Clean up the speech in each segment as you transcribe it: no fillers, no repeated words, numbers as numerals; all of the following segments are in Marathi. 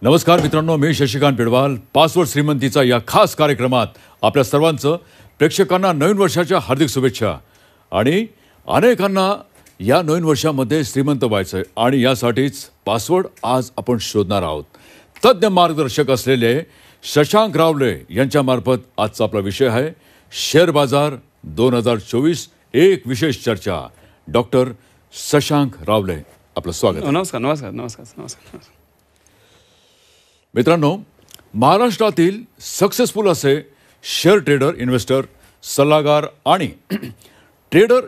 नमस्कार मित्रांनो, मी शशिकांत पेडवाल. पासवर्ड श्रीमंतीचा या खास कार्यक्रमात आपल्या सर्वांचं प्रेक्षकांना नवीन वर्षाच्या हार्दिक शुभेच्छा. आणि अनेकांना या नवीन वर्षामध्ये श्रीमंत व्हायचं आहे आणि यासाठीच पासवर्ड आज आपण शोधणार आहोत. तज्ञ मार्गदर्शक असलेले शशांक रावले यांच्यामार्फत आजचा आपला विषय आहे शेअर बाजार 2024, एक विशेष चर्चा. डॉक्टर शशांक रावले, आपलं स्वागत. नमस्कार नमस्कार नमस्कार नमस्कार. मित्रांनो, महाराष्ट्रातील सक्सेसफुल असे शेअर ट्रेडर, इन्व्हेस्टर, सल्लागार आणि ट्रेडर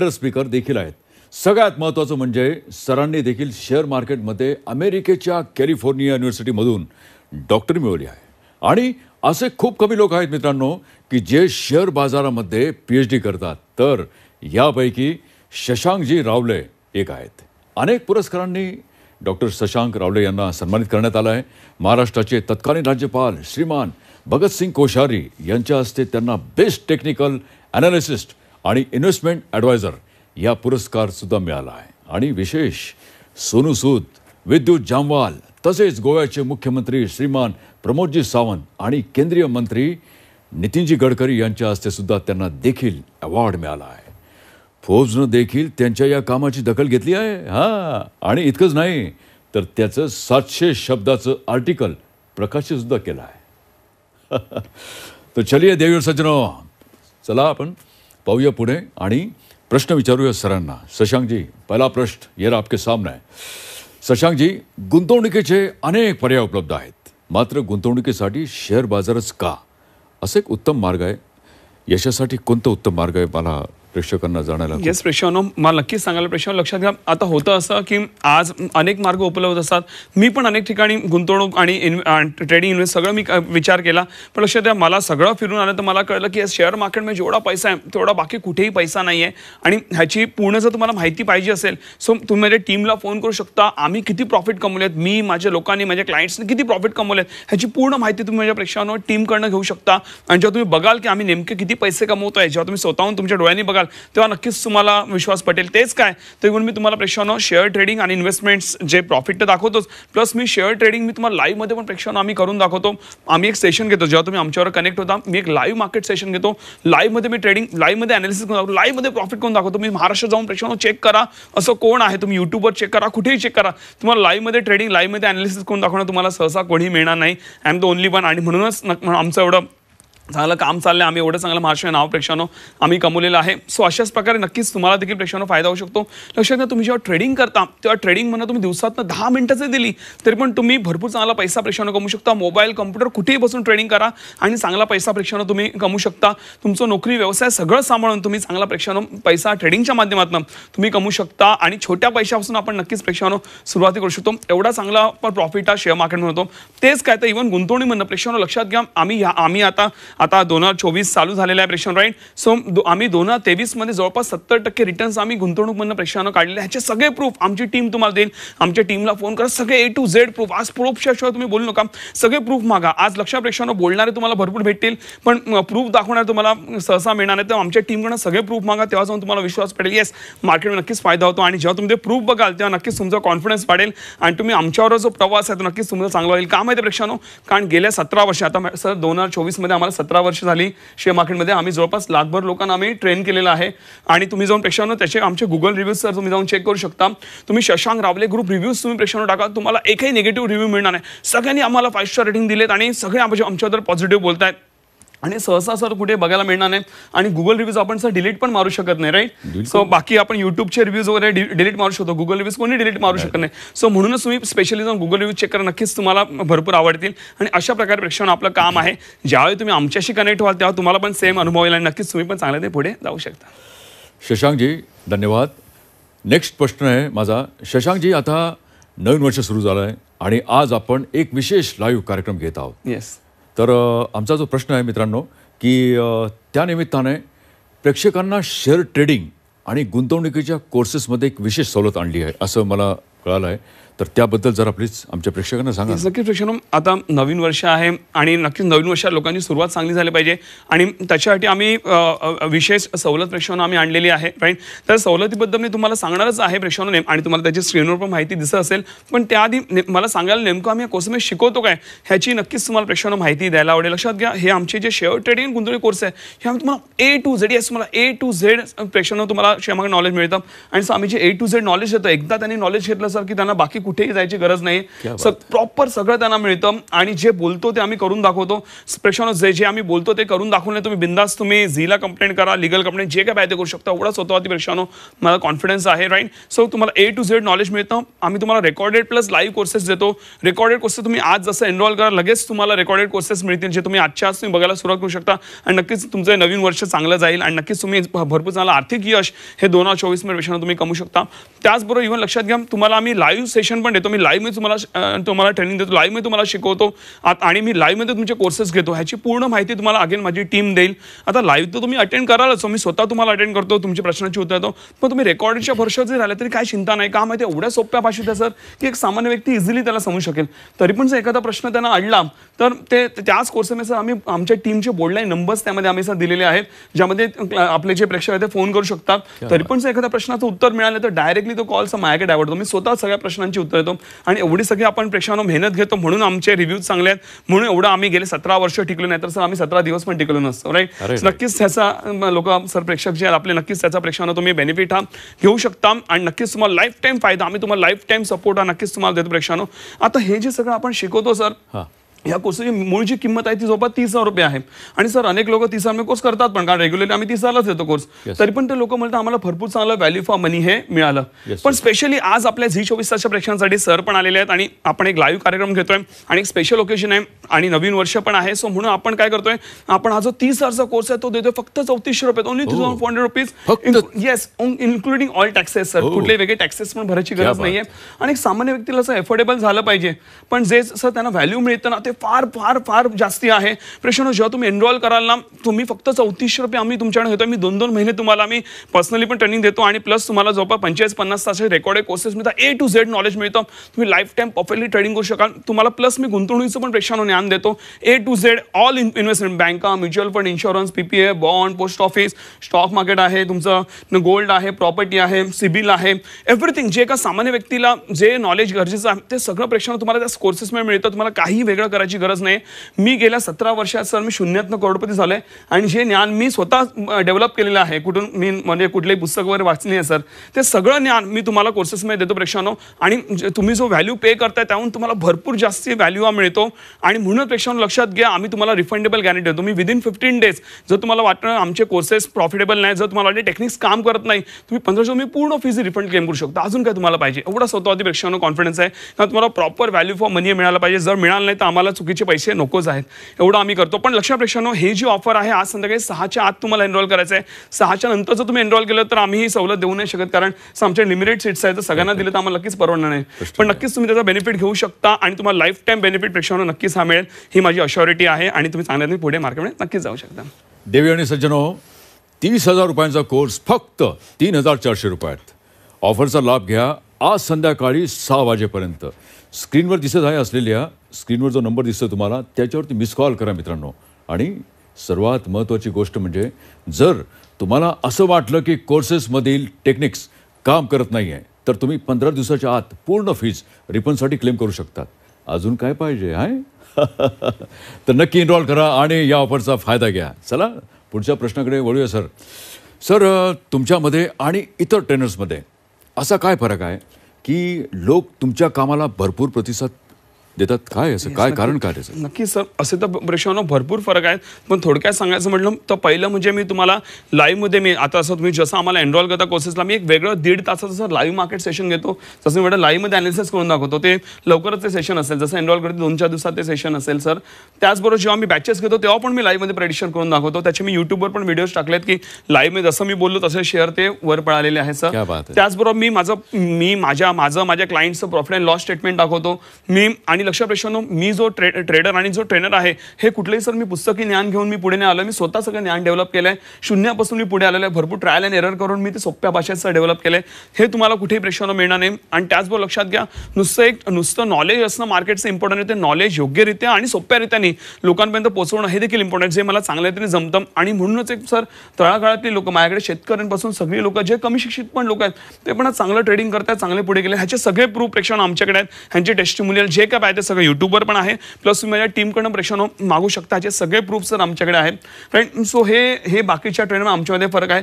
स्पीकर देखील आहेत. सगळ्यात महत्त्वाचं म्हणजे सरांनी देखील शेअर मार्केटमध्ये अमेरिकेच्या कॅलिफोर्निया युनिव्हर्सिटीमधून डॉक्टरी मिळवली आहे. आणि असे खूप कमी लोक आहेत मित्रांनो की जे शेअर बाजारामध्ये PhD करतात. तर यापैकी शशांकजी रावले एक आहेत. अनेक पुरस्कारांनी डॉक्टर शशांक रावले यांना सन्मानित करण्यात आलं आहे. महाराष्ट्राचे तत्कालीन राज्यपाल श्रीमान भगतसिंग कोश्यारी यांच्या हस्ते त्यांना बेस्ट टेक्निकल ॲनालिसिस्ट आणि इन्व्हेस्टमेंट ॲडवायझर या पुरस्कारसुद्धा मिळाला आहे. आणि विशेष सोनू सूद, विद्युत जामवाल, तसेच गोव्याचे मुख्यमंत्री श्रीमान प्रमोदजी सावंत आणि केंद्रीय मंत्री नितीनजी गडकरी यांच्या हस्ते सुद्धा त्यांना देखील अवॉर्ड मिळाला आहे. फोर्ब्सनं देखील त्यांच्या या कामाची दखल घेतली आहे. आणि इतकंच नाही तर त्याचं 700 शब्दाचं आर्टिकल प्रकाशितसुद्धा केलं आहे. तर चलिए देवीर सज्जनो, चला आपण पाहूया पुढे आणि प्रश्न विचारूया सरांना. शशांकजी, पहिला प्रश्न ये आपके सामने आहे. शशांकजी, गुंतवणुकीचे अनेक पर्याय उपलब्ध आहेत, मात्र गुंतवणुकीसाठी शेअर बाजारच का? असं एक उत्तम मार्ग आहे. यशासाठी कोणता उत्तम मार्ग आहे मला प्रेक्षकांना जाणायला? येस प्रेक्षकांनो, मला नक्कीच सांगायला प्रेक्षकांना लक्षात घ्या. आता होतं असं की आज अनेक मार्ग उपलब्ध असतात. मी पण अनेक ठिकाणी गुंतवणूक आणि ट्रेडिंग इन्व्हेस्ट सगळं मी विचार केला. पण लक्षात द्या, मला सगळं फिरून आलं तर मला कळलं की शेअर मार्केटमध्ये जेवढा पैसा आहे तेवढा बाकी कुठेही पैसा नाही आहे. आणि ह्याची पूर्ण जर तुम्हाला माहिती पाहिजे असेल सो तुम्ही माझ्या टीमला फोन करू शकता. आम्ही किती प्रॉफिट कमवलेत, मी, माझ्या लोकांनी, माझ्या क्लायंट्सने किती प्रॉफिट कमवलेत, ह्याची पूर्ण माहिती तुम्ही माझ्या प्रेक्षकांनो टीमकडनं घेऊ शकता. आणि जेव्हा तुम्ही बघाल की आम्ही नेमके किती पैसे कमवतोय, जेव्हा तुम्ही स्वतःहून तुमच्या डोळ्यांनी बघाल तेव्हा नक्कीच तुम्हाला विश्वास पटेल. तेच काय तर मी तुम्हाला प्रेक्षकांनो शेअर ट्रेडिंग आणि इन्व्हेस्टमेंट्स जे प्रॉफिट तर दाखवतोच, प्लस मी शेअर ट्रेडिंग मी तुम्हाला लाईव्हमध्ये पण प्रेक्षकांनो आम्ही करून दाखवतो. आम्ही एक सेशन घेतो जेव्हा तुम्ही आमच्यावर कनेक्ट होता. मी एक लाईव्ह मार्केट सेशन घेतो. लाईव्हमध्ये मी ट्रेडिंग, लाईव्हमध्ये अनालिसिस करून दाखवतो, लाईव्हमध्ये प्रॉफिट करून दाखवतो. मी महाराष्ट्र जाऊन प्रेक्षकांनो चेक करा असं कोण आहे. तुम्ही यूट्यूबवर चेक करा, कुठेही चेक करा, तुम्हाला लाईव्हमध्ये ट्रेडिंग, लाईव्हमध्ये अनालिसिस करून दाखवणं तुम्हाला सहसा कोणी मिळणार नाही. I am the only one. आणि म्हणूनच आमचं एवढं चांगलं काम चाललंय. आम्ही एवढं चांगलं महाराष्ट्र नाव प्रेक्षकांनो आम्ही कमवलेलं आहे. सो अशाच प्रकारे नक्कीच तुम्हाला देखील प्रेक्षकांनो फायदा होऊ शकतो. लक्षात घ्या, तुम्ही जेव्हा ट्रेडिंग करता तेव्हा ट्रेडिंग म्हणून तुम्ही दिवसातनं 10 मिनिटं जरी दिली तरी पण तुम्ही भरपूर चांगला पैसा प्रेक्षकांनो कमवू शकता. मोबाईल, कम्प्युटर कुठेही बसून ट्रेडिंग करा आणि चांगला पैसा प्रेक्षकांनो तुम्ही कमवू शकता. तुमचं नोकरी, व्यवसाय सगळं सांभाळून तुम्ही चांगला प्रेक्षकांनो पैसा ट्रेडिंगच्या माध्यमातून तुम्ही कमवू शकता. आणि छोट्या पैशापासून आपण नक्कीच प्रेक्षकांनो सुरुवाती करू शकतो. एवढा चांगला पण प्रॉफिट हा शेअर मार्केटमध्ये होतो. तेच काय तर इव्हन गुंतवणुकीमधनं प्रेक्षकांनो लक्षात घ्या, आम्ही आता 2024 चालू झालेला आहे प्रेक्षकांनो, राईट. सो आम्ही 2023 मध्ये जवळपास 70% रिटर्न्स आम्ही गुंतवणूकमधनं प्रेक्षकांनो काढलेले. ह्याचे सगळे प्रूफ आमची टीम तुम्हाला देईल. आमच्या टीमला फोन करा, सगळे A to Z प्रूफ. आज प्रूफच्या शिवाय तुम्ही बोलू नका, सगळे प्रूफ मागा. आज लक्षात प्रेक्षकांनो, बोलणारे तुम्हाला भरपूर भेटतील पण प्रूफ दाखवणारे तुम्हाला सहसा मिळणार नाही. तर आमच्या टीमकडनं सगळे प्रूफ मागा, तेव्हा जाऊन तुम्हाला विश्वास पडेल येस मार्केटमध्ये नक्कीच फायदा होतो. आणि जेव्हा तुम्ही ते प्रूफ बघाल तेव्हा नक्कीच तुमचा कॉन्फिडन्स वाढेल आणि तुम्ही आमच्यावर जो प्रवास आहे तो नक्कीच तुमचा चांगला होईल. का माहिती प्रेक्षकांनो, कारण गेल्या 17 वर्ष, आता सर 2024 मध्ये आम्हाला 17 वर्ष झाली शेअर मार्केटमध्ये. आम्ही जवळपास लाखभर लोकांना आम्ही ट्रेन केलेलं आहे. आणि तुम्ही जाऊन प्रेक्षकांनो त्याचे आमचे गुगल रिव्ह्यूज सर तुम्ही जाऊन चेक करू शकता. तुम्ही शशांक रावले ग्रुप रिव्ह्यूज तुम्ही प्रेक्षकांनो टाका, तुम्हाला एकही निगेटिव्ह रिव्ह्यू मिळणार नाही. सगळ्यांनी आम्हाला 5 स्टार रेटिंग दिलेत आणि सगळे आमच्याबद्दल पॉझिटिव्ह बोलतायत. आणि सहसा सर कुठे बघायला मिळणार नाही. आणि गुगल रिव्ह्यूज आपण सर डिलीट पण मारू शकत नाही, राईट. सो बाकी आपण युट्यूबचे रिव्ह्यूज वगैरे डिलीट मारू शकतो, गुगल रिव्ह्यूज कोणी डिलीट मारू शकत नाही. सो म्हणूनच तुम्ही स्पेशली जाऊन गुगल रिव्ह्यूज चेक करा, नक्कीच तुम्हाला भरपूर आवडतील. आणि अशा प्रकारे प्रेक्षकांनो आपलं काम आहे. ज्यावेळी तुम्ही आमच्याशी कनेक्ट व्हाल तेव्हा तुम्हाला पण सेम अनुभव येईल आणि नक्कीच तुम्ही पण चांगले ते पुढे जाऊ शकता. शशांकजी धन्यवाद. नेक्स्ट प्रश्न आहे माझा. शशांकजी, आता नवीन वर्ष सुरू झालं आहे आणि आज आपण एक विशेष लाईव्ह कार्यक्रम घेत आहोत. येस. तर आमचा जो प्रश्न आहे मित्रांनो की त्यानिमित्ताने प्रेक्षकांना शेअर ट्रेडिंग आणि गुंतवणुकीच्या कोर्सेसमध्ये एक विशेष सवलत आणली आहे असं मला कळालं आहे. तर त्याबद्दल जरा प्लीज आमच्या प्रेक्षकांना सांगा. नक्कीच प्रेक्षकांनो, आता नवीन वर्ष आहे आणि नक्कीच नवीन वर्षात लोकांची सुरुवात चांगली झाली पाहिजे आणि त्याच्यासाठी आम्ही विशेष सवलत प्रेक्षकांना आम्ही आणलेली आहे, राईट. तर सवलतीबद्दल मी तुम्हाला सांगणारच आहे प्रेक्षकांनो, आणि तुम्हाला त्याची स्क्रीनवर पण माहिती दिसत असेल. पण त्याआधी मला सांगायला नेमकं आम्ही कोर्समध्ये शिकवतो काय ह्याची नक्कीच तुम्हाला प्रेक्षकांना माहिती द्यायला आवडेल. लक्षात घ्या, हे आमचे जे शेअर ट्रेडिंग गुंतवणूक कोर्स आहे हे आम्ही तुम्हाला A to Z, येस तुम्हाला A to Z प्रेक्षकांना तुम्हाला शेअर नॉलेज मिळतं. आणि आम्ही जे A to Z नॉलेज देतो, एकदा त्यांनी नॉलेज घेतलं सर की त्यांना बाकी कुठेही जायची गरज नाही. प्रॉपर सगळं त्यांना मिळतं आणि जे बोलतो ते आम्ही करून दाखवतो. प्रेक्षकांनो, जे आम्ही बोलतो ते करून दाखवले. तुम्ही बिंदास तुम्ही झीला कंप्लेंट करा, लिगल कंप्लेंट जे काय पाहिजे करू शकता. एवढा स्वतःवरती प्रेक्षकांनो मला कॉन्फिडन्स आहे, राईट. सो तुम्हाला A to Z नॉलेज मिळतं. आम्ही तुम्हाला रेकॉर्डेड प्लस लाईव्ह कोर्सेस देतो. रेकॉर्डेड कोर्सेस तुम्ही आज जसं एनरोल करा लगेच तुम्हाला रेकॉर्डेड कोर्सेस मिळतील, जे तुम्ही आजच्या आज तुम्ही बघायला सुरुवात करू शकता. आणि नक्कीच तुमचं नवीन वर्ष चांगलं जाईल आणि नक्कीच तुम्ही भरपूर चांगलं आर्थिक यश हे 2024 मध्ये तुम्ही कमवू शकता. त्याचबरोबर इव्हन लक्षात घ्या, तुम्हाला आम्ही लाईव्ह सेशन पण देतो. मी लाईव्ह मध्ये तुम्हाला ट्रेनिंग देतो, लाईव्ह मध्ये तुम्हाला शिकवतो आणि मी लाईव्ह मध्ये तुमचे कोर्सेस घेतो. ह्याची पूर्ण माहिती तुम्हाला अगेन माझी टीम देईल. आता लाईव्ह तर तुम्ही अटेंड करालच, मी स्वतः तुम्हाला अटेंड करतो, तुमच्या प्रश्नांची उत्तर देतो. पण तुम्ही रेकॉर्डच्या भरशावर जरी राहिले तरी काय चिंता नाही. का माहिती एवढ्या सोप्या भाषेत आहे सर की एक सामान्य व्यक्ती इझिली त्याला समजू शकेल. तरी पण जर एखादा प्रश्न त्यांना अडला तर ते त्याच कोर्समध्ये सर आम्ही आमच्या टीमचे बोर्डलाईन नंबर्स त्यामध्ये आम्ही सर दिलेले आहेत, ज्यामध्ये आपले जे प्रेक्षक आहेत ते फोन करू शकतात. तरी पण जर एखाद्या प्रश्नाचं उत्तर मिळालं तर डायरेक्टली तो कॉल माझ्याकडे आवडतो. मी स्वतः सगळ्या प्रश्नांची उत्तर देतो आणि एवढी सगळी आपण प्रेक्षकांना मेहनत घेतो म्हणून आमचे रिव्ह्यूज चांगले आहेत, म्हणून एवढं आम्ही गेले 17 वर्ष टिकलो. नाही तर सर आम्ही 17 दिवस पण टिकलो नसतो, राईट. नक्कीच त्याचा लोक सर प्रेक्षक जे आहेत आपले नक्कीच त्याचा प्रेक्षकांना तुम्ही बेनिफिट हा घेऊ शकता आणि नक्कीच तुम्हाला लाईफ टाईम फायदा आम्ही तुम्हाला लाईफ टाईम सपोर्ट हा नक्कीच तुम्हाला देतो प्रेक्षकांनो. आता हे जे सगळं आपण शिकवतो सर, या कोर्सची मूळ जी किंमत आहे ती जवळपास 30,000 रुपये आहे. आणि सर अनेक लोक 30,000 कोर्स करतात पण, कारण रेग्युलरली आम्ही 30,000लाच देतो कोर्स. तरी पण ते लोक म्हणतात आम्हाला भरपूर चांगलं व्हॅल्यू फॉर मनी हे मिळालं. पण स्पेशली आज आपल्या झी24 तासच्या प्रेक्षकांसाठी सर पण आलेले आहेत आणि आपण एक लाईव्ह कार्यक्रम घेतोय आणि एक स्पेशल ओकेजन आहे आणि नवीन वर्ष पण आहे. सो म्हणून आपण काय करतोय, आपण हा जो 30,000चा कोर्स आहे तो देतोय फक्त 3400 रुपये, only 3,400 rupees, yes, including all taxes sir. कुठले वेगळे टॅक्सेस पण भरायची गरज नाहीये आणि सामान्य व्यक्तीला असं एफोर्डेबल झालं पाहिजे. पण जे सर त्यांना व्हॅल्यू मिळतं ना ते फार फार फार जास्ती आहे. प्रेक्षकांनो, जेव्हा तुम्ही एनरोल कराल ना, तुम्ही फक्त 3400 रुपये आम्ही तुमच्याकडे घेतो. मी 2-2 महिने तुम्हाला आम्ही पर्सनली पण ट्रेनिंग देतो आणि प्लस तुम्हाला जवळपास 45-50 तासाचे रेकॉर्डेड कोर्सेस मिळतात. A to Z नॉलेज मिळतं. तुम्ही लाईफ टाईम परफेक्टली ट्रेडिंग करू शकाल. तुम्हाला प्लस मी गुंतवणुकीचं पण प्रेक्षकांना ज्ञान देतो. A to Z all investment, बँका, mutual fund, insurance, PPA, bond, post office, stock market आहे, तुमचं गोल्ड आहे, प्रॉपर्टी आहे, सिबिल आहे, एव्हरीथिंग जे एका सामान्य व्यक्तीला जे नॉलेज गरजेचं आहे ते सगळं प्रेक्षकांना तुम्हाला त्या कोर्सेसमध्ये मिळतं. तुम्हाला काही वेगळं करायची गरज नाही. मी गेल्या 17 वर्षात सर मी शून्यातनं करोडपती झालोय आणि जे ज्ञान मी स्वतः डेव्हलप केलेलं आहे, कुठून मी म्हणजे कुठलेही पुस्तक वगैरे वाचली आहे सर, ते सगळं ज्ञान मी तुम्हाला कोर्सेसमध्ये देतो प्रेक्षकांनो. आणि तुम्ही जो व्हॅल्यू पे करताय त्याहून तुम्हाला भरपूर जास्त व्हॅल्यू मिळतो. आणि म्हणून प्रेक्षकांनो लक्षात घ्या, आम्ही तुम्हाला रिफंडेबल गॅरंटी देतो. तुम्ही विदिन 15 डेज जर तुम्हाला वाटतं आमचे कोर्सेस प्रॉफिटेबल नाही, जर तुम्हाला वाटते टेक्निक्स काम करत नाही, तुम्ही 1500 तुम्ही पूर्ण फीज रिफंड क्लेम करू शकता. अजून काय तुम्हाला पाहिजे, एवढा स्वतःवरती प्रेक्षकांनो कॉन्फिडन्स आहे. कारण तुम्हाला प्रॉपर व्हॅल्यू फॉर मनी मिळाला पाहिजे. जर मिळालं नाही तर आम्हाला चुकीचे पैसे नकोच आहेत, एवढं आम्ही करतो. पण लक्षात प्रेक्षकांनो, हे जी ऑफर आहे आज संध्याकाळी 6च्या आत तुम्हाला एनरोल करायचं आहे. 6च्या नंतर जर तुम्ही एनरोल केलं तर आम्ही ही सवलत देऊ नाही शकत, कारण आमच्या लिमिटेड सीट्स आहेत. तर सगळ्यांना दिलं तर आम्हाला नक्कीच परवडणार नाही. पण नक्कीच तुम्ही त्याचा बेनिफिट घेऊ शकता आणि तुम्हाला लाईफ टाईम बेनिफिट प्रेक्षकांनो नक्कीच हा मिळेल, ही माझी अश्युरिटी आहे. आणि तुम्ही चांगल्याने पुढे मार्केटमध्ये नक्कीच जाऊ शकता. देवी आणि सज्जनो, 30,000 रुपयांचा कोर्स फक्त 3,400 रुपयात. ऑफरचा लाभ घ्या आज संध्याकाळी 6 वाजेपर्यंत. स्क्रीनवर दिसत आहे असलेल्या स्क्रीनवर जो नंबर दिसतो तुम्हाला त्याच्यावरती मिस कॉल करा मित्रांनो. आणि सर्वात महत्त्वाची गोष्ट म्हणजे, जर तुम्हाला असं वाटलं की कोर्सेसमधील टेक्निक्स काम करत नाही आहे तर तुम्ही 15 दिवसाच्या आत पूर्ण फीज रिफंडसाठी क्लेम करू शकतात. अजून काय पाहिजे आहे? तर नक्की एनरोल करा आणि या ऑफरचा फायदा घ्या. चला पुढच्या प्रश्नाकडे वळूया सर. सर, तुमच्यामध्ये आणि इतर ट्रेनर्समध्ये असा काय फरक आहे की लोक तुमच्या कामाला भरपूर प्रतिसाद देतात? काय असं काय कारण काय त्याचं? नक्की सर, असे तर प्रेक्षकांना भरपूर फरक आहेत. पण थोडक्यात सांगायचं म्हटलं तर पहिलं म्हणजे मी तुम्हाला लाईव्हमध्ये मी आता असं तुम्ही जसं आम्हाला एनरोल करता कोर्सेसला मी एक वेगळं 1.5 तासाचं सर लाईव्ह मार्केट सेशन घेतो. जसं मी म्हटलं लाईव्हमध्ये अनालिसिस करून दाखवतो. ते लवकरच ते सेशन असेल, जसं एनरोल करतो 2-4 दिवसात ते सेशन असेल सर. त्याचबरोबर जेव्हा मी बॅचेस घेतो तेव्हा पण मी लाईव्हमध्ये प्रेडिक्शन करून दाखवतो. त्याचे मी युट्यूबवर पण व्हिडिओज टाकलेत की लाईव्हमध्ये जसं मी बोललो तसे शेअर ते वर पळालेले आहे सर. त्याचबरोबर मी माझ्या क्लायंटचं प्रॉफिट अँड लॉस स्टेटमेंट दाखवतो मी. आणि आणि लक्ष प्रेक्षांनो, मी जो ट्रेडर आणि जो ट्रेनर आहे, हे कुठलंही सर मी पुस्तकी ज्ञान घेऊन मी पुढे नाही आलो. मी स्वतः सगळं ज्ञान डेव्हलप केलंय. शून्यापासून मी पुढे आलेलो आहे. भरपूर ट्रायल अँड एरर करून मी ते सोप्या भाषेत डेव्हलप केलंय. हे तुम्हाला कुठेही प्रेक्षांनो मिळणार नाही. आणि त्याचबरोबर लक्षात घ्या, नुसतं नॉलेज असणं मार्केटचं इम्पॉर्टंट आहे. ते नॉलेज योग्यरित्या आणि सोप्या रीतीने लोकांपर्यंत पोहोचवणं हे देखील इम्पॉर्टंट, जे मला चांगल्या रीतीने जमतं. आणि म्हणूनच एक सर, तळागाळातली लोक, माझ्याकडे शेतकऱ्यांपासून सगळी लोक, जे कमी शिक्षित पण लोक आहेत, ते पण चांगलं ट्रेडिंग करतात, चांगले पुढे गेले. ह्याचे सगळे प्रूफ प्रेक्षांनो आमच्याकडे आहेत. ह्यांचे टेस्टिमोनियल जे काय आहे ते सगळं युट्यूबवर पण आहे. प्लस तुम्ही माझ्या टीमकडून प्रेक्षांनो मागू शकता. ह्याचे सगळे प्रूफ सर आमच्याकडे आहेत. राईट. सो हे बाकीच्या ट्रेनर आमच्यामध्ये फरक आहे.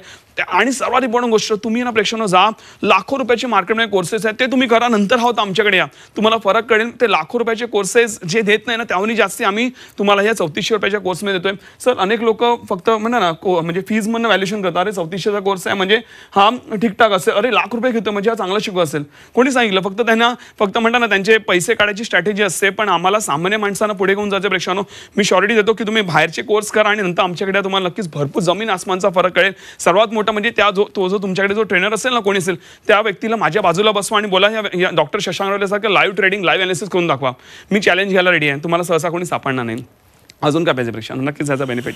आणि सर्वात इम्पॉर्टंट गोष्ट, तुम्ही ना प्रेक्षांनो जा, लाखो रुपयाचे मार्केटमध्ये कोर्सेस आहेत, ते तुम्ही करा. नंतर आहोत आमच्याकडे या, तुम्हाला फरक कळेल. ते लाखो रुपयाचे कोर्सेस जे देत नाही ना, त्याहून जास्ती आम्ही तुम्हाला या 3400 रुपयाच्या कोर्समध्ये देतोय. सर अनेक लोक फक्त म्हणा ना, म्हणजे फीज म्हणून व्हॅल्युएशन करतात. अरे 3400चा कोर्स आहे म्हणजे हा ठीकठाक असेल, अरे लाख रुपये घेतो म्हणजे हा चांगला शिकू असेल. कोणी सांगितलं? फक्त त्यांना फक्त म्हणता ना, त्यांचे पैसे काढायची स्ट्रॅटेजी असते. पण आम्हाला सामान्य माणसांना पुढे घेऊन जायचं प्रेक्षांनो, मी शॉरिटी देतो की तुम्ही बाहेरचे कोर्स करा आणि नंतर आमच्याकडे तुम्हाला नक्कीच भरपूर जमीन आसमानचा फरक कळेल. सर्वात मोठा म्हणजे तो जो तुमच्याकडे जो ट्रेनर असेल ना, कोणी असेल, त्या व्यक्तीला माझ्या बाजूला बसवा आणि बोला, या डॉक्टर शशांक रावलेसारखं लाईव्ह ट्रेडिंग, लाईव्ह अनालिसिस करून दाखवा. मी चॅलेंज घ्यायला रेडी आहे. तुम्हाला सहसा कोणी सापडणार नाही. अजून काय पाहिजे प्रेक्षांनो? नक्कीच याचा बेनिफिट.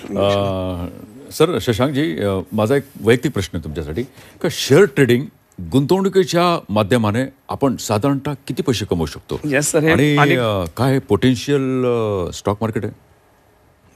सर शशांकजी, माझा एक वैयक्तिक प्रश्न आहे तुमच्यासाठी, का शेअर ट्रेडिंग गुंतवणुकीच्या माध्यमाने आपण साधारणतः किती पैसे कमवू शकतो? Yes sir. आणि काय पोटेन्शियल स्टॉक मार्केट आहे?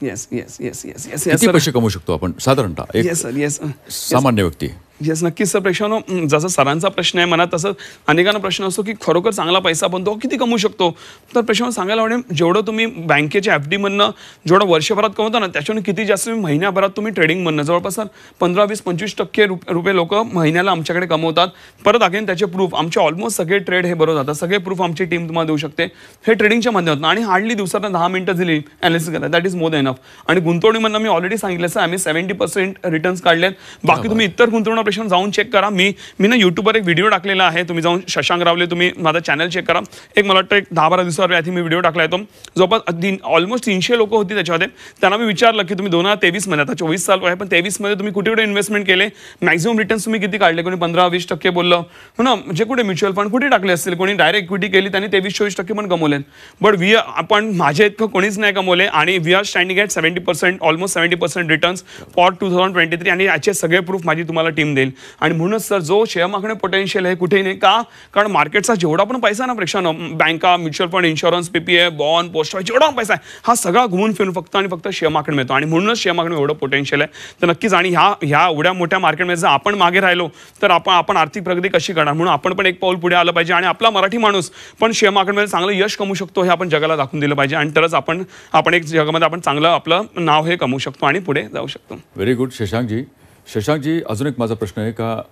Yes yes yes yes yes किती पैसे कमवू शकतो आपण साधारणतः एक येस सर. येस सामान्य व्यक्ती? येस नक्कीच सर. प्रेक्षांनो, जसं सरांचा प्रश्न आहे मनात, तसंच अनेकांना प्रश्न असतो की खरोखर चांगला पैसा बनतो, किती कमवू शकतो? तर प्रेक्षांनो सांगायला आवडेल, जेवढं तुम्ही बँकेच्या FD मधनं जेवढं वर्षभरात कमवता ना, त्याच्याने किती जास्त महिन्याभरात तुम्ही ट्रेडिंग मधनं जवळपास 15-20-25% रुपये लोक महिन्याला आमच्याकडे कमवतात. परत अगेन त्याचे प्रूफ आमचे ऑलमोस्ट सगळे ट्रेड हे बरोबर जातात. सगळे प्रूफ आमची टीम तुम्हाला देऊ शकते हे ट्रेडिंगच्या माध्यमातून. आणि हार्डली दिवसाला 10 मिनिटं दिली अनालिसिस करायला, that is more than enough. आणि गुंतवणुकीमधनं मी ऑलरेडी सांगितलं सर, आम्ही 70% रिटर्न्स काढलेत. बाकी तुम्ही इतर गुंतवणूक प्रेक्षांनो जाऊन चेक करा. मी ना युट्यूबवर एक व्हिडिओ टाकलेला आहे. तुम्ही जाऊन शशांक रावले, तुम्ही माझा चॅनल चेक करा. एक मला वाटतं 10-12 दिवसावर आधी मी व्हिडिओ टाकला आहे. तो जवळपास ऑलमोस्ट 300 लोक होती त्याच्यामध्ये. त्यांना मी विचारलं की तुम्ही 2023 मध्ये, आता 24 साल आहे, पण 23 मध्ये तुम्ही कुठे कुठे इन्व्हेस्टमेंट केले, मॅक्झिमम रिटर्न्स तुम्ही किती काढले? कोणी 15-20% बोललं हो ना, म्हणजे कुठे म्युच्युअल फंड कुठे टाकले असतील, कोणी डायरेक्ट इक्विटी केली, त्यांनी 23-24% पण कमवले. बट आपण माझ्या इतकं कोणीच नाही कमवले. आणि we are standing at 70%, almost 70% returns for 2023. आणि याचे सगळे प्रूफ माझी तुम्हाला टीम देईल. आणि म्हणूनच सर, जो शेअर मार्केट पोटेन्शियल आहे कुठेही नाही का, कारण मार्केटचा जेवढा पण पैसा ना प्रेक्षांनो, बँका, mutual fund, insurance, PPF, bond, post, जेवढा पण पैसा आहे, हा सगळा घुमून फिरून फक्त आणि फक्त शेअर मार्केट मिळतो. आणि म्हणूनच शेअर मार्केट एवढं पोटेन्शियल आहे. तर नक्कीच, आणि ह्या एवढ्या मोठ्या मार्केटमध्ये जर आपण मागे राहिलो तर आपण आर्थिक प्रगती कशी करणार? म्हणून आपण पण एक पाऊल पुढे आलं पाहिजे. आणि आपला मराठी माणूस पण शेअर मार्केटमध्ये चांगलं यश कमवू शकतो हे आपण जगाला दाखवून दिलं पाहिजे. आणि तरच आपण एक जगामध्ये आपण चांगलं आपलं नाव हे कमवू शकतो आणि पुढे जाऊ शकतो. व्हेरी गुड शशांकजी, अजून एक माझा प्रश्न आहे, का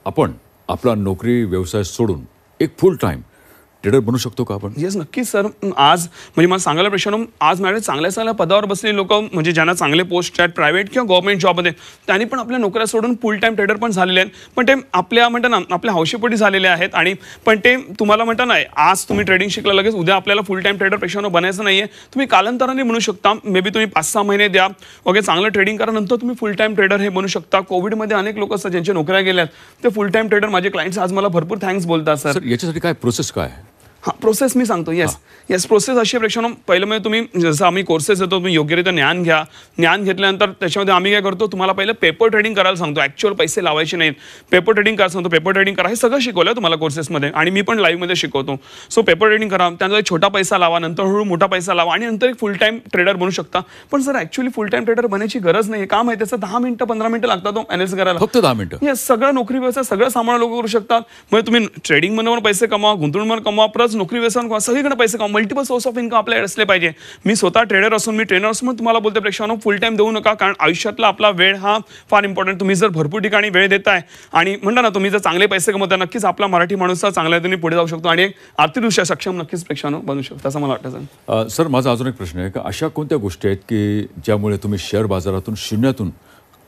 आपण आपला नोकरी व्यवसाय सोडून एक फुल टाइम ट्रेडर बनू शकतो का आपण? येस नक्कीच सर. आज म्हणजे मला सांगायला प्रश्न, आज माझ्याकडे चांगल्या पदावर बसलेले लोक, म्हणजे ज्यांना चांगले पोस्ट आहेत प्रायव्हेट किंवा गव्हर्नमेंट जॉबमध्ये, त्यांनी पण आपल्या नोकऱ्या सोडून फुल टाइम ट्रेडर पण झालेले आहेत. पण ते म्हणता ना आपल्या हौशेपोटी झालेले आहेत. आणि पण ते तुम्हाला म्हणता ना, आज तुम्ही ट्रेडिंग शिकला, लगेच उद्या आपल्याला फुल टाइम ट्रेडर पेक्षा बनायचं नाहीये. तुम्ही कालांतराने बनू शकता. मे बी तुम्ही 5-6 महिने द्या वगैरे, चांगलं ट्रेडिंग करा, नंतर तुम्ही फुल टाइम ट्रेडर हे बनू शकता. कोविडमध्ये अनेक लोक असतात ज्यांच्या नोकऱ्या गेल्यात, ते फुल टाइम ट्रेडर माझे क्लायंट्स आज मला भरपूर थँक्स बोलतात. सर याच्यासाठी काय प्रोसेस काय आहे? हां, प्रोसेस मी सांगतो. येस प्रोसेस अशी प्रेक्षांनो, पहिलं म्हणजे तुम्ही जसं आम्ही कोर्सेस देतो, तुम्ही योग्यरित्या ज्ञान घ्या. ज्ञान घेतल्यानंतर त्याच्यामध्ये आम्ही काय करतो, तुम्हाला पहिलं पेपर ट्रेडिंग करायला सांगतो. ॲक्च्युअल पैसे लावायचे नाहीत, पेपर ट्रेडिंग करायला सांगतो. पेपर ट्रेडिंग करा, हे सगळं शिकवलं तुम्हाला कोर्सेसमध्ये, आणि मी पण लाईव्हमध्ये शिकवतो. सो पेपर ट्रेडिंग करा, त्यानंतर एक छोटा पैसा लावा, नंतर हळूहळू मोठा पैसा लावा, आणि नंतर एक फुल टाइम ट्रेडर बनू शकता. पण सर ॲक्च्युअली फुल टाइम ट्रेडर बनायची गरज नाही. काम आहे त्याचं 10 मिनिटं 15 मिनिटं लागतात तो अनालिसिस करायला, फक्त 10 मिनिटं. येस, सगळं नोकरी व्यवसाय सगळं सामान्य लोक करू शकतात. म्हणजे तुम्ही ट्रेडिंगमधून पैसे कमावा, गुंतवणूक कमावा, प्लस नोकरी व्यवसाय सगळीकडे पैसे कमावा. मल्टिपल सोर्स ऑफ इन्कम आपल्याकडे असले पाहिजे. मी स्वतः ट्रेडर असून, मी ट्रेनर असून तुम्हाला बोलते प्रेक्षकांनो, फुल टाइम देऊ नका. कारण आयुष्यातला आपला वेळ हा फार इम्पॉर्टंट. तुम्ही जर भरपूर ठिकाणी वेळ देताय आणि म्हणता ना, तुम्ही जर चांगले पैसे कमवताय, नक्कीच आपला मराठी माणूस चांगल्या रीतीने पुढे जाऊ शकतो आणि आर्थिकदृष्ट्या सक्षम नक्कीच प्रेक्षकांनो बनू शकतो, असं मला वाटतं. सर, माझा अजून एक प्रश्न आहे, का अशा कोणत्या गोष्टी आहेत की ज्यामुळे तुम्ही शेअर बाजारातून शून्यातून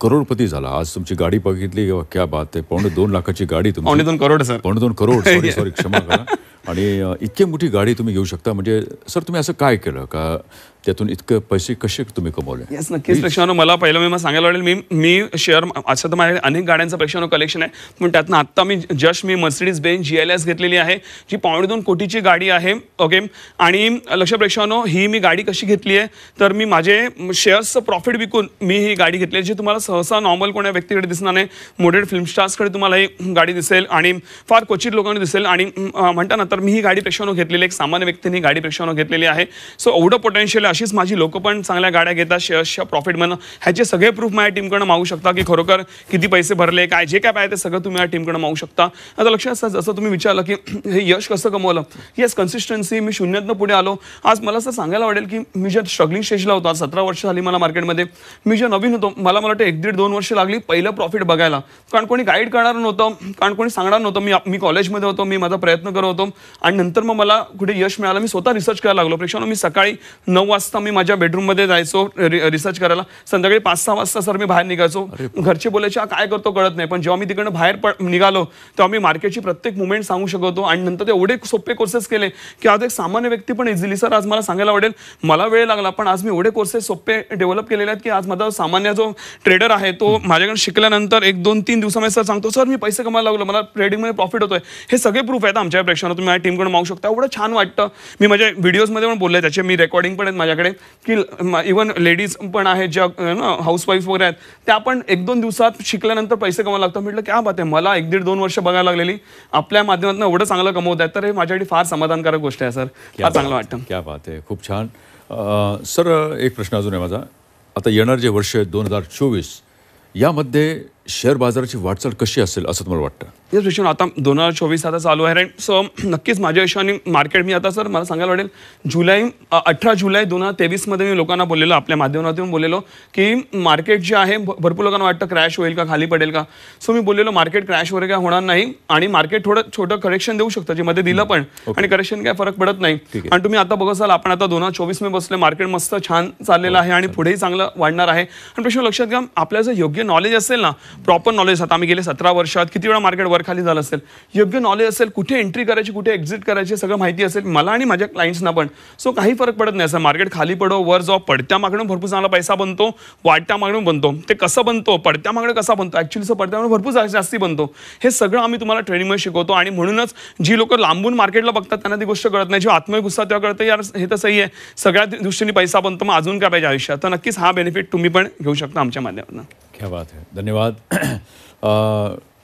करोडपती झाला? आज तुमची गाडी बघितली, क्या बात आहे, 2.5 लाखाची गाडी तुमची. 2.5 करोड सर. 2.5 करोड, सॉरी क्षमा करा. आणि इतकी मोठी गाडी तुम्ही घेऊ शकता म्हणजे सर तुम्ही असं काय केलं का त्यातून इतके पैसे कसे तुम्ही कमवले? येस, नक्कीच प्रेक्षकांनो, मला पहिलं मी सांगायला आवडेल, मी शेअर असं तर माझ्याकडे अनेक गाड्यांचं प्रेक्षकांनो कलेक्शन आहे, पण त्यातनं आत्ता मी मर्सिडीज बेंज GLS घेतलेली आहे, जी 2.5 कोटीची गाडी आहे. ओके, आणि लक्ष प्रेक्षकांनो, ही मी गाडी कशी घेतली आहे तर मी माझे शेअर्सचं प्रॉफिट विकून मी ही गाडी घेतली आहे, जी तुम्हाला सहसा नॉर्मल कोणत्या व्यक्तीकडे दिसणार नाही. मोडेड फिल्म स्टार्सकडे तुम्हाला ही गाडी दिसेल आणि फार क्वचित लोकांना दिसेल. आणि म्हणता ना, तर मी ही गाडी प्रेक्षकांनो घेतलेली, एक सामान्य व्यक्तीने ही गाडी प्रेक्षकांनो घेतलेली आहे. सो एवढं पोटेन्शियल, अशीच माझी लोक पण चांगल्या गाड्या घेतात शेअर्सच्या प्रॉफिटमधनं. ह्याचे सगळे प्रूफ माझ्या टीमकडनं मागू शकता की खरोखर किती पैसे भरले, काय जे काय पाहिजे ते सगळं तुम्ही माझ्या टीमकडनं मागू शकता. आता लक्षात असं, जसं तुम्ही विचारलं की हे यश कसं कमवलं, येस, कन्सिस्टन्सी. मी शून्यातनं पुढे आलो. आज मला असं सांगायला आवडेल की मी ज्या स्ट्रगलिंग स्टेजला होतो, आज 17 वर्ष झाली मला मार्केटमध्ये, मी जे नवीन होतो, मला वाटतं 1-1.5-2 वर्ष लागली पहिलं प्रॉफिट बघायला. कारण कोणी गाईड करणार नव्हतं, कारण कोणी सांगणार नव्हतं. मी कॉलेजमध्ये होतो, मी माझा प्रयत्न करत होतो आणि नंतर मग मला कुठे यश मिळालं. मी स्वतः रिसर्च करायला लागलो. प्रेक्षकांनो, मी सकाळी 9 वाजता मी माझ्या बेडरूममध्ये जायचो रिसर्च करायला. संध्याकाळी 5-6 वाजता सर मी बाहेर निघायचो. घरचे बोलायचे काय करतो कळत नाही, पण जेव्हा मी तिकडनं बाहेर निघालो तेव्हा मी मार्केटची प्रत्येक मुवमेंट सांगू शकतो. आणि नंतर ते एवढे सोपे कोर्सेस केले की आज एक सामान्य व्यक्ती पण इझिली, सर आज मला सांगायला आवडेल, मला वेळ लागला पण आज मी एवढे कोर्सेस सोपे डेव्हलप केलेले आहेत की आज माझा सामान्य जो ट्रेडर आहे तो माझ्याकडे शिकल्यानंतर 1-2-3 दिवसामध्ये सर सांगतो, सर मी पैसे कमायला लागलो, मला ट्रेडिंगमध्ये प्रॉफिट होतोय. हे सगळे प्रूफ आहेत आमच्या प्रेक्षकांना, तुम्ही माझ्या टीमकडे मागू शकता. एवढं छान वाटतं. मी माझ्या व्हिडिओजमध्ये पण बोलले, त्याचे मी रेकॉर्डिंग पण आहेत माझ्याकडे, की इव्हन लेडीज पण आहेत ज्या हाऊसवाईफ वगैरे आहेत, त्या पण 1-2 दिवसात शिकल्यानंतर पैसे कमायला लागतात. म्हटलं क्या बात आहे, मला 1-1.5-2 वर्ष बघायला लागलेली आपल्या माध्यमातून एवढं चांगलं कमवत आहेत, तर हे माझ्यासाठी फार समाधानकारक गोष्ट आहे सर. फार चांगलं वाटतं. क्या बात आहे, खूप छान. सर एक प्रश्न अजून आहे माझा. आता येणार जे वर्ष आहे 2024, यामध्ये शेअर बाजाराची वाटचाल कशी असेल असं तुम्हाला वाटतं? येस विषय, आता 2024 आता चालू आहे. सो नक्कीच माझ्या हिशोबाने मार्केट, मी आता सर मला सांगायला आवडेल, 18 जुलै 2023 मध्ये मी लोकांना बोललेलो, आपल्या माध्यमातून बोललेलो की मार्केट जे आहे, भरपूर लोकांना वाटतं क्रॅश होईल का, खाली पडेल का. सो मी बोललेलो मार्केट क्रॅश वगैरे काय होणार नाही आणि मार्केट थोडं छोटं करेक्शन देऊ शकतं, जे मध्ये दिलं पण, आणि करेक्शन काय फरक पडत नाही. आणि तुम्ही आता बघा असाल, आपण आता 2024 मध्ये बसले, मार्केट मस्त छान चाललेलं आहे आणि पुढेही चांगलं वाढणार आहे. आणि प्रश्न लक्षात घ्या, आपल्याला जर योग्य नॉलेज असेल ना, प्रॉपर नॉलेज, आता आम्ही गेले 17 वर्षात किती वेळा मार्केट वर खाली झालं असेल, योग्य नॉलेज असेल, कुठे एंट्री करायची, कुठे एक्झिट करायची, सगळं माहिती असेल मला आणि माझ्या क्लायंट्सना पण. सो काही फरक पडत नाही. असं मार्केट खाली पडो वर जाऊ, पडत्या मागणं भरपूर चांगला पैसा बनतो, वाढत्या मागणं बनतो. ते कसं बनतो, पडत्या मागणं कसा बनतो, ऍक्च्युअली पडत्या मागणं भरपूर जास्ती बनतो. हे सगळं आम्ही तुम्हाला ट्रेनिंगमध्ये शिकवतो. आणि म्हणूनच जी लोक लांबून मार्केटला बघतात त्यांना ती गोष्ट कळत नाही. जेव्हा आत्मविश्वास गुस्सा तेव्हा कळतं, यार हे तर सही आहे, सगळ्या दृष्टीने पैसा बनतो, मग अजून काय पाहिजे आयुष्यात. तर नक्कीच हा बेनिफिट तुम्ही पण घेऊ शकता आमच्या माध्यमातून. क्या बात आहे, धन्यवाद.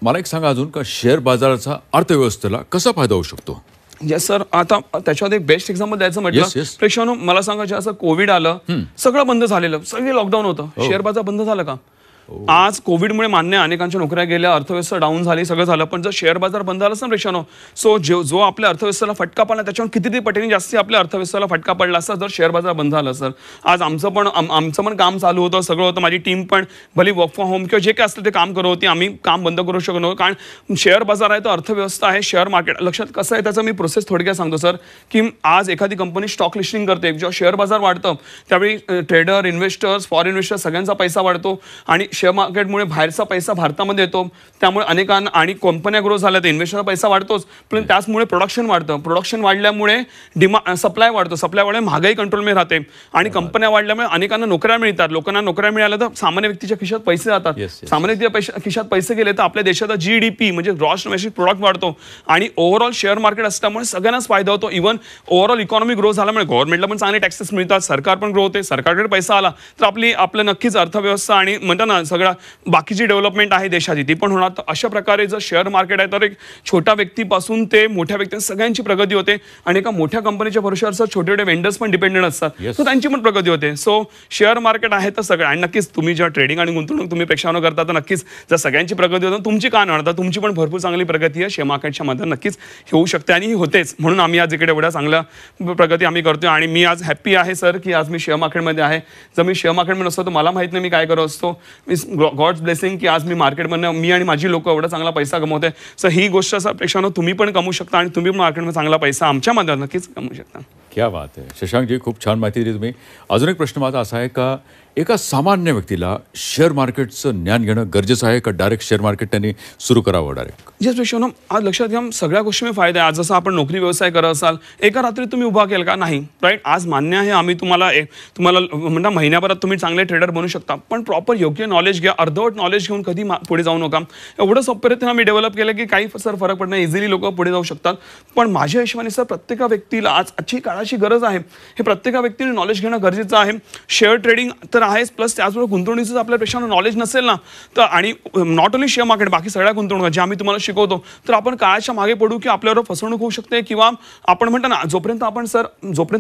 मला एक सांगा अजून, का शेअर बाजाराचा अर्थव्यवस्थेला कसा फायदा होऊ शकतो? येस सर, आता त्याच्यात एक बेस्ट एक्झाम्पल द्यायचं म्हटलं, प्रेक्षकांनो मला सांगा, असं कोविड आलं, सगळं बंद झालेलं, सगळे लॉकडाऊन होतं, शेअर बाजार बंद झालं का? आज कोविडमुळे मान्य अनेकांच्या नोकऱ्या गेल्या, अर्थव्यवस्था डाऊन झाली, सगळं झालं, पण जर शेअर बाजार बंद झाला असं प्रेक्षकांनो, सो जो आपल्या अर्थव्यवस्थेला फटका पडला त्याच्यावर कितीतरी पटीने जास्ती आपल्या अर्थव्यवस्थेला फटका पडला असता जर शेअर बाजार बंद झाला सर. आज आमचं पण काम चालू होतं, सगळं होतं, माझी टीम पण भली वर्क फ्रॉम होम किंवा जे काय असतं ते काम करत होती, आम्ही काम बंद करू शकत नव्हतो. कारण शेअर बाजार आहे तो अर्थव्यवस्था आहे, शेअर मार्केट. लक्षात कसं आहे त्याचं मी प्रोसेस थोडक्यात सांगतो सर, की आज एखादी कंपनी स्टॉक लिस्टिंग करते, जेव्हा शेअर बाजार वाढतं त्यावेळी ट्रेडर, इन्व्हेस्टर्स, फॉरेन इन्व्हेस्टर्स सगळ्यांचा पैसा वाढतो आणि शेअर मार्केटमुळे बाहेरचा पैसा भारतामध्ये येतो. त्यामुळे अनेकांना आणि कंपन्या ग्रो झाल्या तर इन्व्हेस्टरचा पैसा वाढतोच, पण त्याचमुळे प्रोडक्शन वाढतं. प्रोडक्शन वाढल्यामुळे सप्लाय वाढतो, सप्लाय वाढल्यामुळे महागाई कंट्रोलमध्ये राहते आणि कंपन्या वाढल्यामुळे अनेकांना नोकऱ्या मिळतात. लोकांना नोकऱ्या मिळाल्या तर सामान्य व्यक्तीच्या खिशात पैसे जातात. सामान्य व्यक्तीच्या खिशात पैसे गेले तर आपल्या देशाचा GDP म्हणजे ग्रॉस डोमेस्टिक प्रोडक्ट वाढतो आणि ओव्हरऑल शेअर मार्केट असल्यामुळे सगळ्यांनाच फायदा होतो. इव्हन ओव्हरऑल इकॉनॉमी ग्रो झाल्यामुळे गव्हर्नमेंटला पण चांगले टॅक्सेस मिळतात, सरकार पण ग्रो होते, सरकारकडे पैसा आला तर आपलं नक्कीच अर्थव्यवस्था आणि म्हणतात ना सगळा बाकीची डेव्हलपमेंट आहे देशाची ती पण होणार. तर अशा प्रकारे जर शेअर मार्केट आहे तर एक छोट्या व्यक्तीपासून ते मोठ्या व्यक्ती सगळ्यांची प्रगती होते आणि एका मोठ्या कंपनीच्या भरोश्यावर छोटे छोटे वेंडर्स पण डिपेंडेंट असतात, तर त्यांची पण प्रगती होते. सो शेअर मार्केट आहे तर सगळं. आणि नक्कीच तुम्ही जेव्हा ट्रेडिंग आणि गुंतवणूक तुम्ही प्रेक्षकांनो करता तर नक्कीच जर सगळ्यांची प्रगती होते तुमची का नाही होणार, तुमची पण भरपूर चांगली प्रगती आहे शेअर मार्केटच्या मध्ये नक्कीच होऊ शकते आणि होतेच. म्हणून आम्ही आज इकडे एवढ्या चांगल्या प्रगती आम्ही करतोय आणि मी आज हॅप्पी आहे सर की आज मी शेअर मार्केटमध्ये आहे. जर मी शेअर मार्केटमध्ये नसतो तर मला माहित नाही मी काय करत असतो. गॉड्स ब्लेसिंग की आज मी मार्केटमध्ये मी आणि माझी लोक एवढा चांगला पैसा कमवते. सर ही गोष्ट असं प्रेक्षकांनो तुम्ही पण कमवू शकता आणि तुम्ही पण मार्केटमध्ये चांगला पैसा आमच्या मध्ये नक्कीच कमवू शकता. क्या बात आहे शशांकजी, खूप छान माहिती दिली तुम्ही. अजून एक प्रश्न माझा असा आहे का, एका सामान्य व्यक्तीला शेअर मार्केटचं ज्ञान घेणं गरजेचं आहे का डायरेक्ट शेअर मार्केट त्यांनी सुरू करावं डायरेक्ट? येस पेशोनम, आज लक्षात घ्या सगळ्या गोष्टी फायदा आहे. आज जसं आपण नोकरी व्यवसाय करत असाल, एका रात्री तुम्ही उभा केला का नाही, राईट. आज मान्य आहे आम्ही तुम्हाला तुम्हाला म्हणता महिन्याभरात तुम्ही चांगले ट्रेडर बनू शकता, पण प्रॉपर योग्य नॉलेज घ्या. अर्धवट नॉलेज घेऊन कधी पुढे जाऊ नका. एवढं सोप्या रीतीने आम्ही डेव्हलप केलं की काही सर फरक पडणार, इझिली लोक पुढे जाऊ शकतात. पण माझ्या हिशोबाने सर प्रत्येक व्यक्तीला आजची काळाची गरज आहे, हे प्रत्येक व्यक्तीने नॉलेज घेणं गरजेचं आहे. शेअर ट्रेडिंग तर आहेच, प्लस त्याचबरोबर गुंतवणुकीचं आपल्यापेक्षा नॉलेज नसेल ना तर, आणि नॉट ओन्ली शेअर मार्केट, बाकी सगळ्या गुंतवणूक ज्या आम्ही तुम्हाला शिकवतो, तर आपण काळाच्या मागे पडू की आपल्यावर फसवणूक होऊ शकते. किंवा आपण म्हणतो ना, जोपर्यंत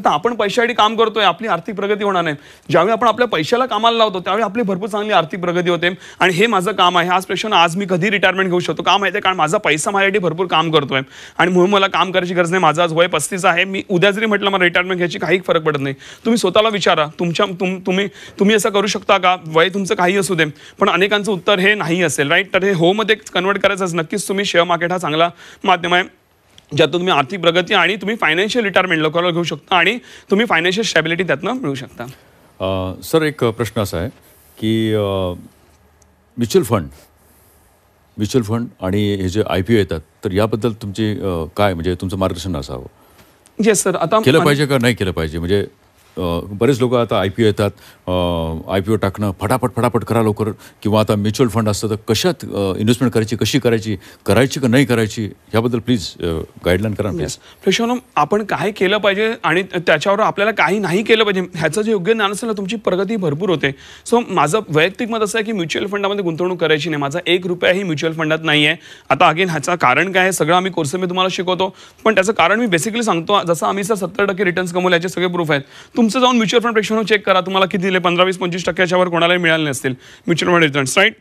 आपण पैशासाठी काम करतोय आपली आर्थिक प्रगती होणार नाही. ज्यावेळी आपण आपल्या पैशाला कामाला लावतो त्यावेळी आपली भरपूर चांगली आर्थिक प्रगती होते. आणि हे माझं काम आहे. आज मी कधी रिटायरमेंट घेऊ शकतो का माहिती आहे, कारण माझा पैसा माझ्यासाठी भरपूर काम करतोय आणि म्हणून मला काम करायची गरज नाही. माझं आज वय 35 आहे. मी उद्या जरी म्हटलं मला रिटायरमेंट घ्यायची काही फरक पडत नाही. तुम्ही स्वतःला विचारा, तुम्ही असं करू शकता का? वय तुमचं काही असू दे, पण अनेकांचं उत्तर हे नाही असेल, राईट. तर हे हो मध्ये कन्वर्ट करायचं नक्कीच तुम्ही शेअर मार्केट हा चांगला माध्यम आहे ज्यातून तुम्ही आर्थिक प्रगती आणि तुम्ही फायनान्शियल रिटायरमेंट लवकर घेऊ शकता आणि तुम्ही फायनान्शियल स्टॅबिलिटी त्यातनं मिळू शकता. सर एक प्रश्न असा आहे की म्युच्युअल फंड आणि हे जे IPO येतात, तर याबद्दल तुमची काय म्हणजे तुमचं मार्गदर्शन असावं? येस सर, आता केलं पाहिजे का नाही केलं पाहिजे? म्हणजे बरेच लोक आता IPO येतात, IPO टाकणं फटाफट करा लवकर, किंवा आता म्युच्युअल फंड असतं तर कशात इन्व्हेस्टमेंट करायची, कशी करायची का नाही करायची, याबद्दल प्लीज गाईडलाईन करा प्लीज. प्रश्न आपण काय केलं पाहिजे आणि त्याच्यावर आपल्याला काही नाही केलं पाहिजे ह्याचं जे योग्य ज्ञान असेल ना, तुमची प्रगती भरपूर होते. सो माझं वैयक्तिक मत असं आहे की म्युच्युअल फंडामध्ये गुंतवणूक करायची नाही. माझा 1 रुपयाही म्युच्युअल फंडात नाही आहे. आता अगेन ह्याचं कारण काय आहे सगळं आम्ही कोर्समध्ये तुम्हाला शिकवतो, पण त्याचं कारण मी बेसिकली सांगतो. जसं आम्ही सर 70% रिटर्न्स कमवले याचे सगळे प्रूफ आहेत. तुमचं जाऊन म्युच्युअल फंड प्रेक्षण चेक करा, तुम्हाला किती दिले, 15-20-25% वर कोणालाही मिळाले नसतील म्युच्युअल फंड रिटर्न्स, राईट.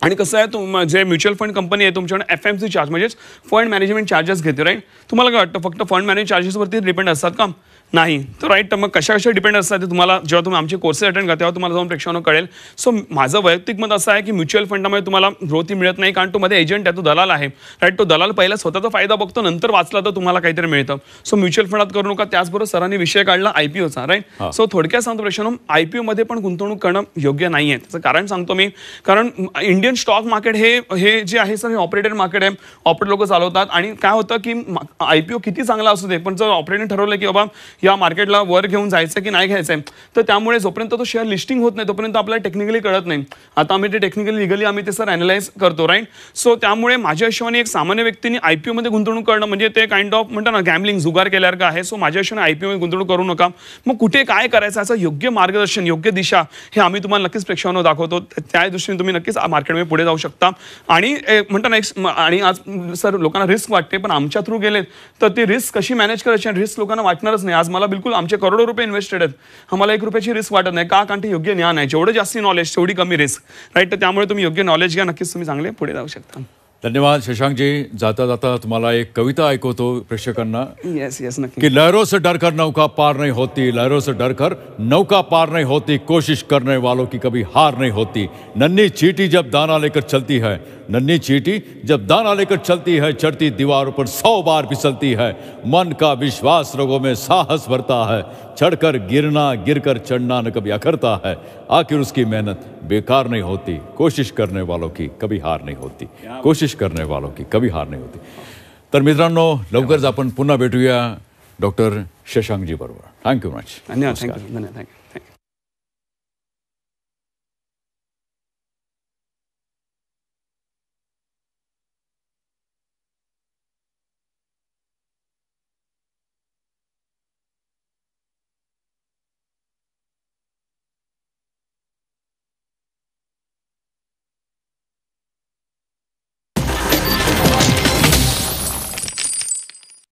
आणि कसं आहे, जे म्युच्युअल फंड कंपनी आहे तुमच्याकडे FMC चार्ज म्हणजेच फंड मॅनेजमेंट चार्जेस घेते, राईट. तुम्हाला काय वाटतं फक्त फंड मॅनेजमेंट चार्जेसवरती डिपेंड असतात का? नाही. तर राईट, तर मग कशा डिपेंड असतात ते तुम्हाला जेव्हा तुम्ही आमचे कोर्सेस अटेंड करा तेव्हा तुम्हाला जाऊन प्रेक्षानं कळेल. सो माझं वैयक्तिक मत असं आहे की म्युच्युअल फंडामध्ये तुम्हाला ग्रोथ मिळत नाही, कारण तो मध्ये एजंट आहे, तो दलाल आहे, राईट. तो दलाल पहिला स्वतःचा फायदा बघतो, नंतर वाचला तर तुम्हाला काहीतरी मिळतं. सो म्युच्युअल फंडात करू नका. त्याचबरोबर सरांनी विषय काढला IPOचा, राईट. सो थोडक्यात सांगतो प्रेक्षानं, IPO मध्ये पण गुंतवणूक करणं योग्य नाही आहे. त्याचं कारण सांगतो मी, कारण इंडियन स्टॉक मार्केट हे जे आहे सर, हे ऑपरेटेड मार्केट आहे. ऑपरेट लोक चालवतात आणि काय होतं की IPO किती चांगला असू दे, पण जर ऑपरेटरने ठरवलं की बाबा या मार्केटला वर घेऊन जायचं की नाही घ्यायचंय, तर त्यामुळे जोपर्यंत तो शेअर लिस्टिंग होत नाही तोपर्यंत आपल्याला टेक्निकली कळत नाही. आता आम्ही ते टेक्निकली लिगली आम्ही ते सर अॅनालाइज करतो, राईट. सो त्यामुळे माझ्या हिशोबाने एक सामान्य व्यक्तीने IPO मध्ये गुंतवणूक करणं म्हणजे ते काइंड ऑफ म्हणतात ना गॅम्बलिंग, जुगार केल्यासारखं आहे. सो माझ्या हिशोबाने IPO मध्ये गुंतवणूक करू नका. मग कुठे काय करायचं असं योग्य मार्गदर्शन, योग्य दिशा हे आम्ही तुम्हाला नक्कीच प्रेक्षकांना दाखवतो. त्या दृष्टीने तुम्ही नक्कीच मार्केटमध्ये पुढे जाऊ शकता. आणि म्हणतात ना आणि आज सर लोकांना रिस्क वाटते, पण आमच्या थ्रू गेलेत तर ती रिस्क कशी मॅनेज करायची आणि रिस्क लोकांना वाटणारच नाही. आज मला बिलकुल आमचे करोडो रुपये इन्व्हेस्टेड आहेत, आम्हाला 1 रुपयाची रिस्क वाटत नाही का? कारण ते योग्य ज्ञान आहे. जेवढं जास्त नॉलेज तेवढी कमी रिस्क, राईट. तर त्यामुळे तुम्ही योग्य नॉलेज घ्या, नक्कीच तुम्ही चांगले पुढे जाऊ शकता. धन्यवाद शशांकजी. जाता जाता तुम्हाला एक कविता ऐकवतो प्रेक्षकांना. येस नक्की. कि लहरों से डरकर नौका पार नहीं होती, लहरों से डरकर नौका पार नहीं होती, कोशिश करने वालों की कभी हार नहीं होती. नन्ही चींटी जब दाना लेकर चलती है, नन्ही चींटी जब दाना लेकर चलती है, चढ़ती दीवारों पर 100 बार फिसलती है. मन का विश्वास रगों में साहस भरता है, चढ़कर गिरना गिरकर चढ़ना न कभी अखरता है. आखिर उसकी मेहनत बेकार नहीं होती, कोशिश करने वालों की कभी हार नहीं होती, कोशिश करने वालों की कभी हार नहीं होती. तर मित्रांनो, लवकरच आपण पुन्हा भेटूया डॉक्टर शशांकजी बरोबर. Thank you much. धन्यवाद. थँक्यू.